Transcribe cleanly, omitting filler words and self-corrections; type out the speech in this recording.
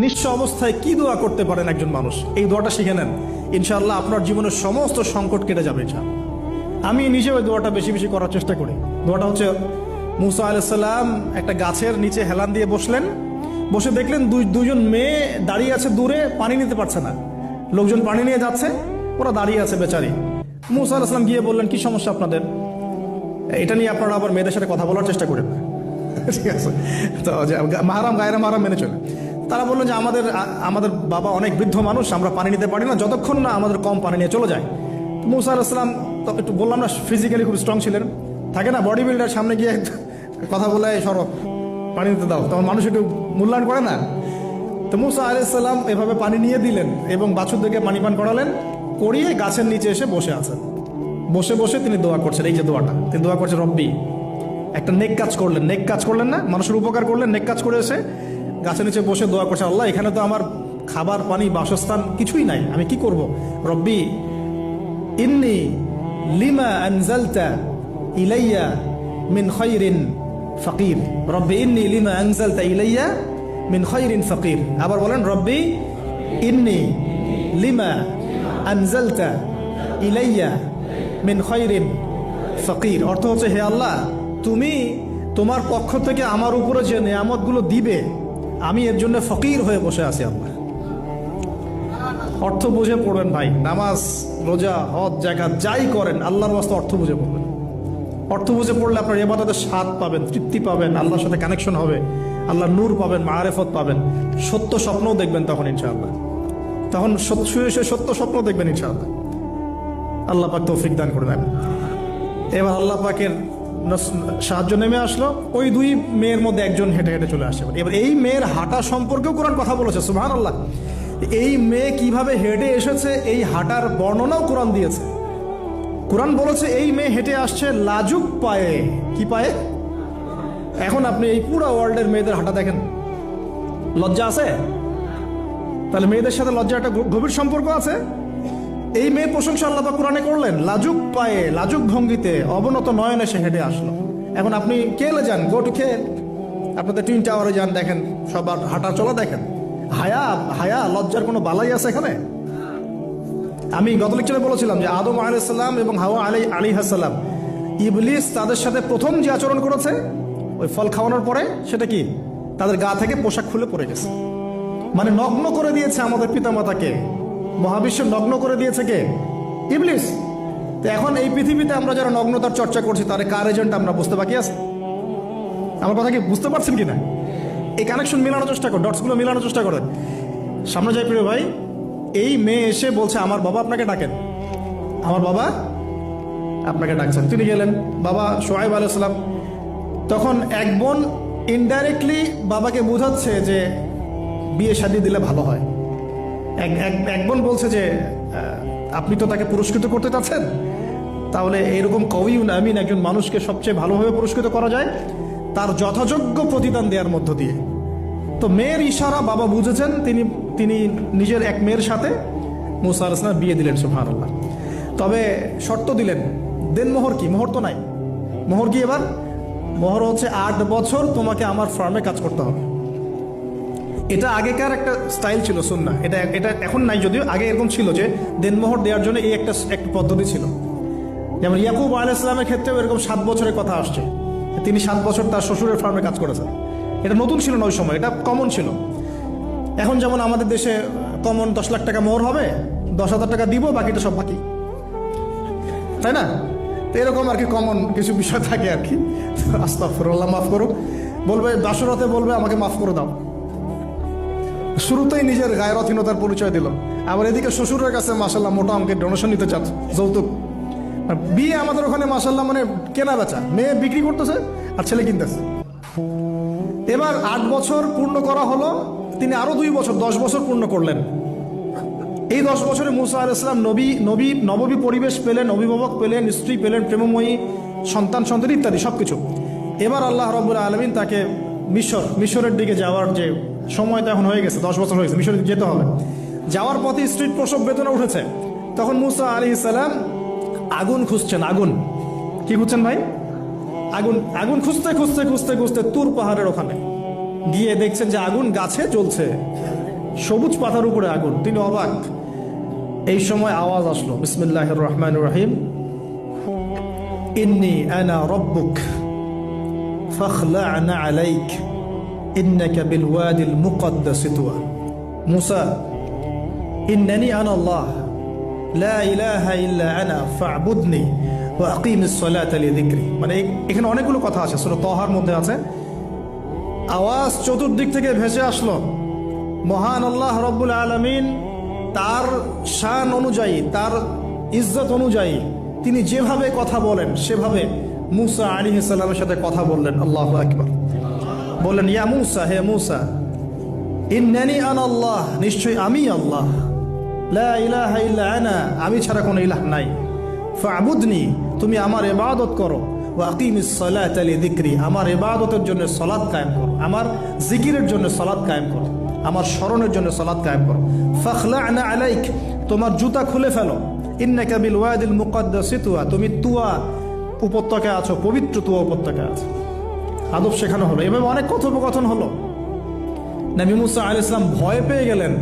নিঃস্ব অবস্থায় কি দোয়া করতে পারেন একজন মানুষ, এই দোয়াটা শিখে নেন, ইনশাআল্লাহ আপনার জীবনের সমস্ত সংকট কেটে যাবে ইনশাআল্লাহ। আমি নিজে ওই দোয়াটা বেশি বেশি করার চেষ্টা করি। দোয়াটা হচ্ছে, মুসা আলাইহিস সালাম একটা গাছের নিচে হেলান দিয়ে বসলেন, বসে দেখলেন দুইজন মেয়ে দাঁড়িয়ে আছে দূরে, পানি নিতে পারছে না, লোকজন পানি নিয়ে যাচ্ছে, ওরা দাঁড়িয়ে আছে বেচারি। মুসা আলাইহিস সালাম গিয়ে বললেন, কি সমস্যা আপনাদের? এটা নিয়ে আপনারা আবার মেয়েদের সাথে কথা বলার চেষ্টা করেন, ঠিক আছে? তো মাহারাম গায়রা মাহারাম মেনে চলে। তারা বললো যে আমাদের বাবা অনেক বৃদ্ধ মানুষ, আমরা পানি নিতে পারি না যতক্ষণ না আমাদের কম পানি নিয়ে চলে যায়। মুসা আলাইহিস সালাম তো একটু বললাম না, ফিজিক্যালি খুব স্ট্রং ছিলেন, থাকে না বডি বিল্ডার, সামনে গিয়ে কথা বলে সরব পানি নিতে দাও, তখন মানুষ একটু মূল্যায়ন করে না। তো মুসা আলাইহিস সালাম এভাবে পানি নিয়ে দিলেন এবং বাছুরদেরকে পানি পান করালেন, করিয়ে গাছের নিচে এসে বসে আছেন। বসে বসে তিনি দোয়া করছেন, এই যে দোয়াটা তিনি দোয়া করছেন, রব্বি, একটা নেক কাজ করলেন, নেক কাজ করলেন না, মানুষের উপকার করলেন, নেক কাজ করে এসে গাছের নিচে বসে দোয়া করছেন, আল্লাহ এখানে তো আমার খাবার পানি বাসস্থান কিছুই নাই, আমি কি করব? রব্বি ইন্নি লিমা আনজালতা ইলাইয়া মিন খায়রিন ফাকির, রব্বি ইন্নি লিমা আনজালতা ইলাইয়া মিন খায়রিন ফাকির। আবার বলেন, রব্বি ইন্নি লিমা আনজালতা ইলাইয়া মিন খায়রিন ফাকির। অর্থ হচ্ছে, হে আল্লাহ, তুমি তোমার পক্ষ থেকে আমার উপরে যে নেয়ামতগুলো দিবে, আমি এর জন্য ফকির হয়ে বসে আছি আল্লাহ। অর্থ বুঝে পড়বেন ভাই, নামাজ রোজা হজ জাকাত যাই করেন আল্লাহর ওয়াস্তে অর্থ বুঝে পড়বেন। অর্থ বুঝে পড়লে আপনার ইবাদতের স্বাদ পাবেন, তৃপ্তি পাবেন, আল্লাহর সাথে কানেকশন হবে, আল্লাহর নূর পাবেন, মাআরিফত পাবেন, সত্য স্বপ্নও দেখবেন তখন ইনশাআল্লাহ। তখন শুয়ে শুয়ে সত্য স্বপ্ন দেখবেন ইনশাআল্লাহ। আল্লাহ পাক তৌফিক দান করবেন। এবার আল্লাহ পাকের সাহায্য নেমে আসলো, ওই দুই মেয়ের মধ্যে একজন হেঁটে হেঁটে চলে আসে। এবার এই মেয়ের হাঁটা সম্পর্কেও কোরআন কথা বলেছে, সুবহানাল্লাহ। এই মেয়ে কিভাবে হেঁটে এসেছে এই হাঁটার বর্ণনাও কোরআন দিয়েছে। কোরআন বলেছে এই মেয়ে হেঁটে আসছে লাজুক পায়ে। কি পায়ে? এখন আপনি এই পুরো ওয়ার্ল্ডের মেয়েদের হাঁটা দেখেন, লজ্জা আছে? তাহলে মেয়েদের সাথে লজ্জা একটা গভীর সম্পর্ক আছে। এই মেয়ে প্রশংসা আল্লাহ পাক কোরআনে করলেন, লাজুক পায়ে লাজুক ভঙ্গিতে অবনত নয়নে সে হেঁটে আসলো। এখন আপনি কেলে যান, গো টু খেল, আপনাদের টুইন টাওয়ারে যান, দেখেন সবার হাঁটা চলা দেখেন। হায়া লজ্জার কোনো বালাই আছে এখানে? আমি গত লেকচারে বলেছিলাম যে আদম আলাইহিস সালাম এবং হাওয়া আলাইহিস সালাম, ইবলিস তাদের সাথে প্রথম যে আচরণ করেছে ওই ফল খাওয়ানোর পরে, সেটা কি? তাদের গা থেকে পোশাক খুলে পড়ে গেছে, মানে নগ্ন করে দিয়েছে আমাদের পিতামাতাকে। মহাবিশ্ব নগ্ন করে দিয়েছে কে? ইবলিস। তো এখন এই পৃথিবীতে আমরা যারা নগ্নতার চর্চা করছি, তার কার এজেন্ট আমরা বুঝতে বাকি আছে? আমার কথা কি বুঝতে পারছেন কিনা? এই কানেকশন মেলানোর চেষ্টা করেন, ডটসগুলো মেলানোর চেষ্টা করেন। সামনে যাই প্রিয় ভাই, এই মেয়ে এসে বলছে, আমার বাবা আপনাকে ডাকেন, আমার বাবা আপনাকে ডাকছেন। তিনি গেলেন, বাবা শুআয়ব আলাইহিস সালাম। তখন এক বোন ইনডাইরেক্টলি বাবাকে বোঝাচ্ছে যে বিয়ে শাদী দিলে ভালো হয়। এক বোন বলছে যে আপনি তো তাকে পুরস্কৃত করতে চাচ্ছেন, তাহলে এরকম কওয়িউন আমিন একজন মানুষকে সবচেয়ে ভালোভাবে পুরস্কৃত করা যায় তার যথাযোগ্য প্রতিদান দেওয়ার মধ্য দিয়ে। তো মেয়ের ইশারা বাবা বুঝেছেন, তিনি নিজের এক মেয়ের সাথে মুসা আলাইহিস সালাম বিয়ে দিলেন, সুবহানাল্লাহ। তবে শর্ত দিলেন, দেন মোহর কি? মোহর তো নাই। মোহর কি এবার? মোহর হচ্ছে 8 বছর তোমাকে আমার ফার্মে কাজ করতে হবে। এটা আগেকার একটা স্টাইল ছিল, সুন্নাহ। এটা এখন নাই, যদিও আগে এরকম ছিল যে দেনমোহর দেওয়ার জন্য এই একটা পদ্ধতি ছিল। যেমন ইয়াকুব আলাইহিস সালামের ক্ষেত্রেও এরকম 7 বছরের কথা আসছে, তিনি 7 বছর তার শ্বশুরের ফার্মে কাজ করেছেন। এটা নতুন ছিল না ওই সময়, এটা কমন ছিল। এখন যেমন আমাদের দেশে কমন 10 লাখ টাকা মোহর হবে, 10,000 টাকা দিব, বাকিটা সব বাকি, তাই না? তো এরকম আর কি কমন কিছু বিষয় থাকে আর কি। আস্তাগফিরুল্লাহ, মাফ করুক। বলবে বাসরাতে, বলবে আমাকে মাফ করে দাও। শুরুতেই নিজের গায়রথহীনতার পরিচয় দিল। আবার এদিকে শ্বশুরের কাছে মাশাল্লাহ মোটা অঙ্কের ডোনেশন নিতে চাচ্ছে, যৌতুক। বিয়ে আমাদের ওখানে মাশাল্লাহ মানে কেনা বেচা, মেয়ে বিক্রি করতেছে আর ছেলে কিনতেছে। এবার 8 বছর পূর্ণ করা হলো, তিনি আরো 2 বছর 10 বছর পূর্ণ করলেন। এই 10 বছরে মুসা আলাইহিস সালাম নববী পরিবেশ পেলেন, অভিভাবক পেলেন, স্ত্রী পেলেন, প্রেমময়ী সন্তান ইত্যাদি সবকিছু। এবার আল্লাহ রাব্বুল আলামিন তাকে মিশরের দিকে যাওয়ার যে সময় তো এখন হয়ে গেছে, 10 বছর হয়ে গেছে, মিশরে যেতে হবে। যাওয়ার পথে স্ত্রীর প্রসব বেদনা উঠেছে। তখন মুসা আলাইহিস সালাম আগুন খুঁজছেন। আগুন কি খুঁজছেন ভাই? আগুন খুঁজতে তুর পাহাড়ের ওখানে গিয়ে দেখছেন যে আগুন গাছে জ্বলছে। সবুজ পাতার উপরে আগুন, তিনি অবাক। এই সময় আওয়াজ আসলো, বিসমিল্লাহির রহমানির রহিম, ইন্নী আনা রব্বুক ফাখলা'না আলাইক ইন্নাকা বিল ওয়াদিল মুকদ্দাস তুয়া। মুসা, ইন্নানি আনা আল্লাহ লা ইলাহা ইল্লা আনা ফা'বুদনি ওয়া আকিমিস সালাতা লিযিকরি। মানে এখানে অনেকগুলো কথা আছে, সূরা তাহার মধ্যে আছে। আওয়াজ চতুর্দিক থেকে ভেসে আসলো, মহান আল্লাহ রব্বুল আলামিন তার শান অনুযায়ী, তার ইজ্জত অনুযায়ী তিনি যেভাবে কথা বলেন সেভাবে মুসা আলাইহিস সালামের সাথে কথা বললেন। আল্লাহু আকবার। বললেন, ইয়া মুসা, হে মুসা, ইন্নানি আনা আল্লাহ, নিশ্চয়ই আমি আল্লাহ, লা ইলাহা ইল্লা আনা, আমি ছাড়া কোনো ইলাহ নাই, ফা'বুদনি, তুমি আমার ইবাদত করো, ওয়া আকিমিস সালাতা লিযিকরি, আমার ইবাদতের জন্য সালাত কায়েম করো, আমার জিকিরের জন্য সালাত কায়েম করো, আমার স্মরণের জন্য সালাত কায়েম করো। ফাখলা'না আলাইক, তোমার জুতা খুলে ফেলো, ইন্নাকা বিল ওয়াদিল মুকদ্দাস তুয়া, তুমি তুয়া উপত্যকায় আছো, পবিত্র তুয়া উপত্যকায় আছো। আদব শেখানো হলো, এভাবে অনেক কথোপকথন হলো। নবী মুসা আলাইহিস সালাম ভয় পেয়ে গেলেন।